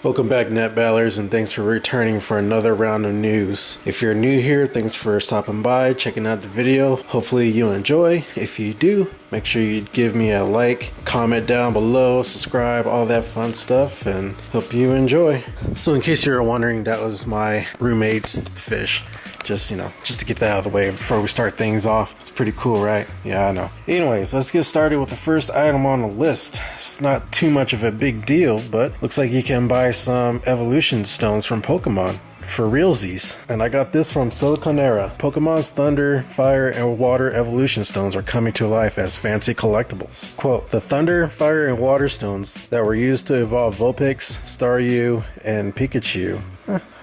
Welcome back, Net Ballers, and thanks for returning for another round of news. If you're new here, thanks for stopping by, checking out the video. Hopefully you enjoy. If you do, make sure you give me a like, comment down below, subscribe, all that fun stuff, and hope you enjoy. So in case you're wondering, that was my roommate's fish. Just to get that out of the way before we start things off. It's pretty cool, right? Yeah, I know. Anyways, let's get started with the first item on the list. It's not too much of a big deal, but looks like you can buy some evolution stones from Pokemon for realsies. And I got this from Siliconera. Pokemon's Thunder, Fire, and Water evolution stones are coming to life as fancy collectibles. Quote, the Thunder, Fire, and Water stones that were used to evolve Vulpix, Staryu, and Pikachu,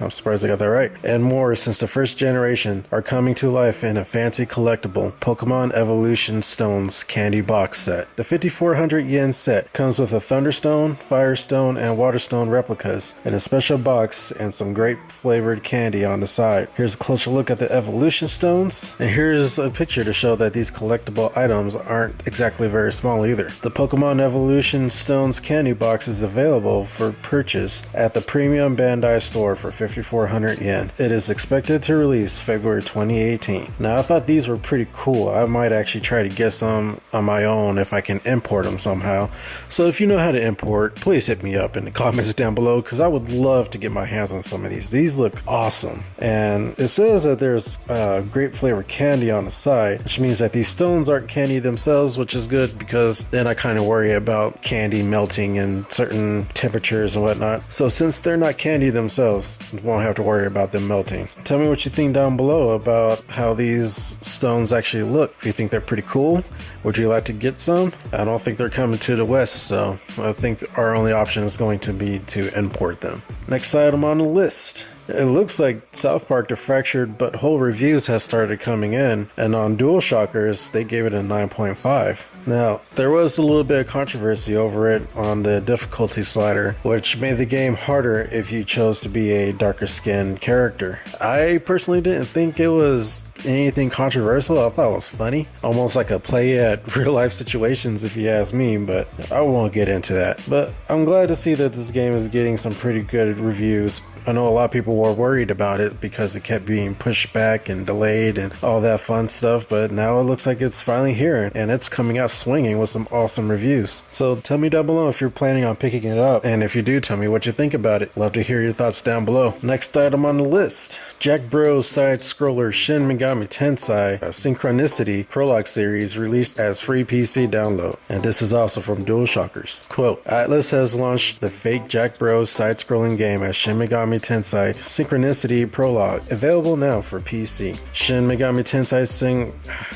I'm surprised I got that right, and more since the first generation are coming to life in a fancy collectible Pokemon Evolution Stones candy box set. The 5,400 yen set comes with a Thunderstone, Firestone, and Waterstone replicas in a special box and some great flavored candy on the side. Here's a closer look at the Evolution Stones, and here's a picture to show that these collectible items aren't exactly very small either. The Pokemon Evolution Stones candy box is available for purchase at the Premium Bandai store for 5,400 yen. It is expected to release February 2018. Now I thought these were pretty cool. I might actually try to get some on my own if I can import them somehow. So if you know how to import, please hit me up in the comments down below because I would love to get my hands on some of these. These look awesome. And it says that there's grape flavored candy on the side, which means that these stones aren't candy themselves, which is good because then I kind of worry about candy melting in certain temperatures and whatnot. So since they're not candy themselves, won't have to worry about them melting. Tell me what you think down below about how these stones actually look. If you think they're pretty cool, would you like to get some? I don't think they're coming to the West, so I think our only option is going to be to import them. Next item on the list. It looks like South Park: The Fractured But Whole reviews have started coming in, and on DualShockers, they gave it a 9.5. Now, there was a little bit of controversy over it on the difficulty slider, which made the game harder if you chose to be a darker skinned character. I personally didn't think it was anything controversial. I thought it was funny, almost like a play at real life situations if you ask me, but I won't get into that. But I'm glad to see that this game is getting some pretty good reviews. I know a lot of people were worried about it because it kept being pushed back and delayed and all that fun stuff, but now it looks like it's finally here and it's coming out swinging with some awesome reviews. So tell me down below if you're planning on picking it up, and if you do, tell me what you think about it. Love to hear your thoughts down below. Next item on the list, Jack Bros side-scroller Shin Megami Tensei Synchronicity Prologue Series released as free PC download, and this is also from DualShockers. Quote, Atlas has launched the fake Jack Bros side-scrolling game as Shin Megami Tensei Synchronicity Prologue, available now for PC. Shin Megami Tensei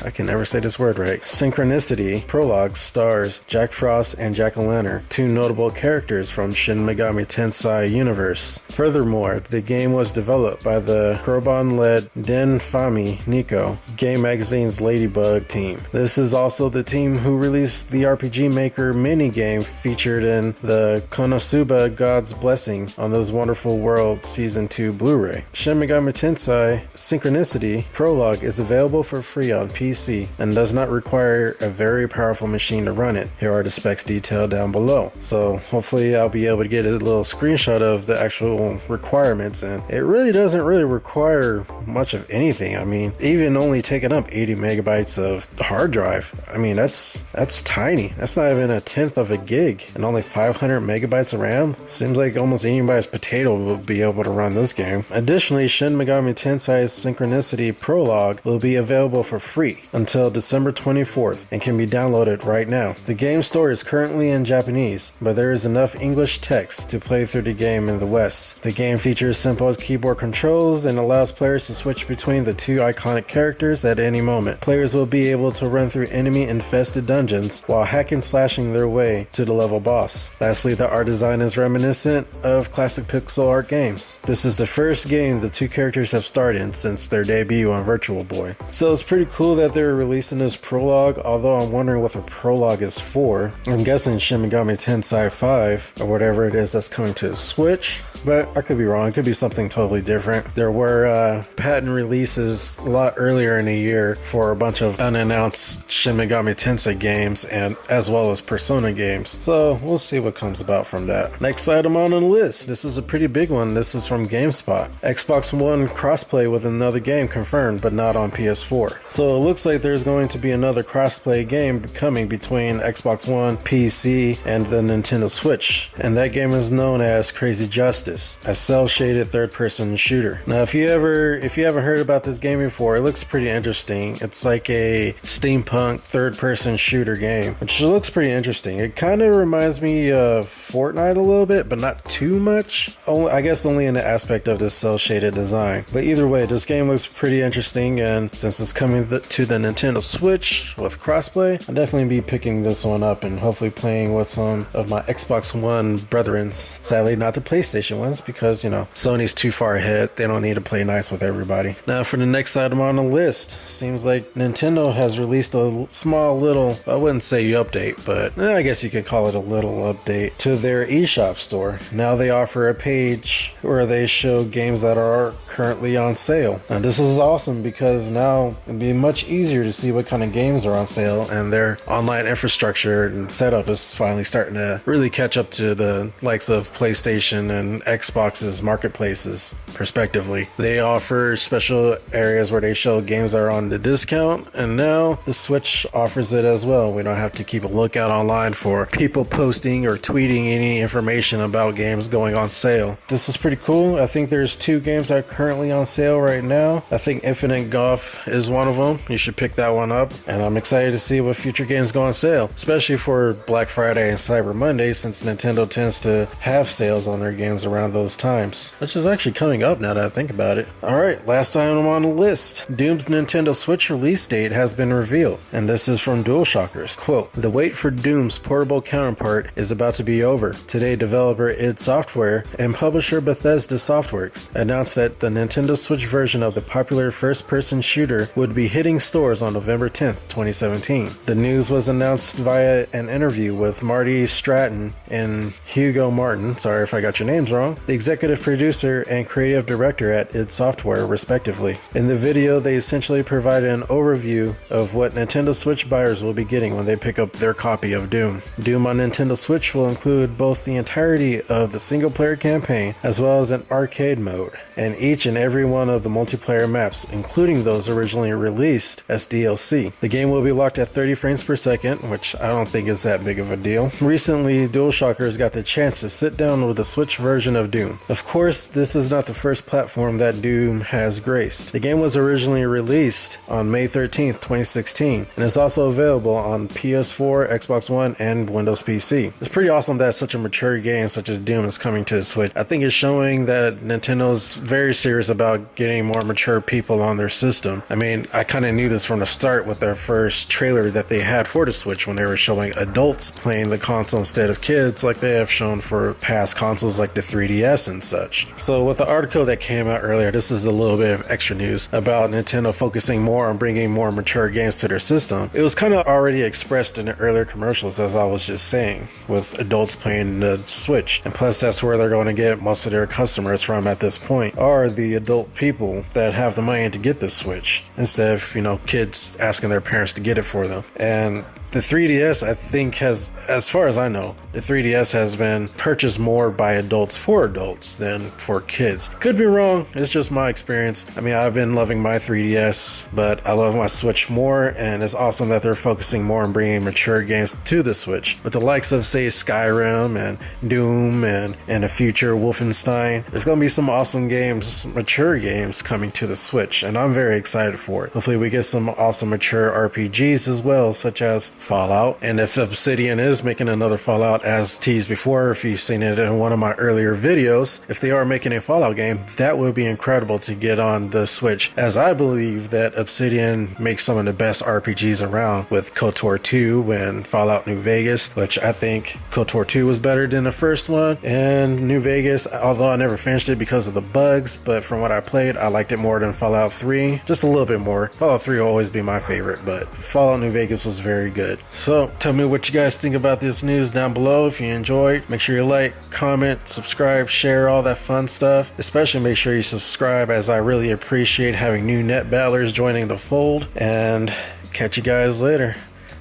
I can never say this word right. Synchronicity Prologue stars Jack Frost and Jack-O-Lantern, two notable characters from Shin Megami Tensei universe. Furthermore, the game was developed by the Krobon-led Den Fami Nico, Game Magazine's Ladybug team. This is also the team who released the RPG Maker minigame featured in the Konosuba God's Blessing on Those Wonderful World Season 2 Blu-ray. Shin Megami Tensei Synchronicity Prologue is available for free on PC and does not require a very powerful machine to run it. Here are the specs detailed down below. So hopefully I'll be able to get a little screenshot of the actual requirements, and it really doesn't require much of anything. I mean, even only taking up 80 megabytes of hard drive, I mean, that's tiny. That's not even a tenth of a gig, and only 500 megabytes of RAM. Seems like almost anybody's potato will be able to run this game. Additionally, Shin Megami Tensei Synchronicity Prologue will be available for free until December 24th and can be downloaded right now. The game story is currently in Japanese, but there is enough English text to play through the game in the West. The game features simple keyboard controls and allows players to switch between the two iconic characters at any moment. Players will be able to run through enemy-infested dungeons while hacking and slashing their way to the level boss. Lastly, the art design is reminiscent of classic pixel art games. This is the first game the two characters have starred in since their debut on Virtual Boy. So it's pretty cool that they're releasing this prologue, although I'm wondering what the prologue is for. I'm guessing Shin Megami Tensei 5 or whatever it is that's coming to the Switch, but I could be wrong. It could be something totally different. There were patent releases lot earlier in the year for a bunch of unannounced Shin Megami Tensei games and as well as Persona games. So we'll see what comes about from that. Next item on the list. This is a pretty big one. This is from GameSpot. Xbox One crossplay with another game confirmed, but not on PS4. So it looks like there's going to be another crossplay game coming between Xbox One, PC, and the Nintendo Switch. And that game is known as Crazy Justice, a cel-shaded third-person shooter. Now, if you haven't heard about this game before, it looks pretty interesting. It's like a steampunk third-person shooter game, which looks pretty interesting. It kind of reminds me of Fortnite a little bit, but not too much. I guess only in the aspect of this cel-shaded design. But either way, this game looks pretty interesting, and since it's coming to the Nintendo Switch with crossplay, I'll definitely be picking this one up and hopefully playing with some of my Xbox One brethrens. Sadly, not the PlayStation ones, because, you know, Sony's too far ahead. They don't need to play nice with everybody. Now, for the next item on the list, seems like Nintendo has released a small little, I wouldn't say update, but I guess you could call it a little update to their eShop store. Now they offer a page where they show games that are currently on sale. Now this is awesome because now it'll be much easier to see what kind of games are on sale, and their online infrastructure and setup is finally starting to really catch up to the likes of PlayStation and Xbox's marketplaces, respectively. They offer special areas where they show games that are on the discount, and now the Switch offers it as well. We don't have to keep a lookout online for people posting or tweeting any information about games going on sale. This is pretty cool. I think there's 2 games that are currently on sale right now. I think Infinite Golf is one of them. You should pick that one up, and I'm excited to see what future games go on sale, especially for Black Friday and Cyber Monday, since Nintendo tends to have sales on their games around those times, which is actually coming up now that I think about it. Alright, last item on the list. Doom's Nintendo Switch release date has been revealed, and this is from DualShockers. Quote, "The wait for Doom's portable counterpart is about to be over. Today, developer id Software and publisher Bethesda Softworks announced that the Nintendo Switch version of the popular first-person shooter would be hitting stores on November 10th, 2017. The news was announced via an interview with Marty Stratton and Hugo Martin, sorry if I got your names wrong, the executive producer and creative director at id Software, respectively. In the video, they essentially provided an overview of what Nintendo Switch buyers will be getting when they pick up their copy of Doom. Doom on Nintendo Switch will include both the entirety of the single-player campaign as well as an arcade mode, and each and every one of the multiplayer maps, including those originally released as DLC. The game will be locked at 30 frames per second, which I don't think is that big of a deal. Recently, DualShockers got the chance to sit down with the Switch version of Doom. Of course, this is not the first platform that Doom has graced. The game was originally released on May 13th, 2016, and is also available on PS4, Xbox One, and Windows PC. It's pretty awesome that such a mature game such as Doom is coming to the Switch. I think it's showing that Nintendo's very serious about getting more mature people on their system. I mean, I kind of knew this from the start with their first trailer that they had for the Switch, when they were showing adults playing the console instead of kids, like they have shown for past consoles like the 3DS and such. So with the article that came out earlier, this is a little bit of extra news about Nintendo focusing more on bringing more mature games to their system. It was kind of already expressed in the earlier commercials, as I was just saying, with adults playing the Switch. And plus, that's where they're going to get most of their customers from at this point, are the adult people that have the money to get the Switch, instead of, you know, kids asking their parents to get it for them. And the 3DS, I think, has, as far as I know, the 3DS has been purchased more by adults for adults than for kids. Could be wrong, it's just my experience. I mean, I've been loving my 3DS, but I love my Switch more, and it's awesome that they're focusing more on bringing mature games to the Switch. With the likes of, say, Skyrim and Doom and in the future Wolfenstein, there's going to be some awesome games, mature games, coming to the Switch, and I'm very excited for it. Hopefully we get some awesome mature RPGs as well, such as Fallout. And if Obsidian is making another Fallout, as teased before, if you've seen it in one of my earlier videos, if they are making a Fallout game, that would be incredible to get on the Switch, as I believe that Obsidian makes some of the best RPGs around, with KOTOR 2 and Fallout New Vegas, which I think KOTOR 2 was better than the first one, and New Vegas, although I never finished it because of the bugs, but from what I played, I liked it more than Fallout 3, just a little bit more. Fallout 3 will always be my favorite, but Fallout New Vegas was very good. good. So tell me what you guys think about this news down below. If you enjoyed, make sure you like, comment, subscribe, share, all that fun stuff. Especially make sure you subscribe, as I really appreciate having new net battlers joining the fold. And catch you guys later.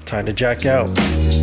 Time to jack out.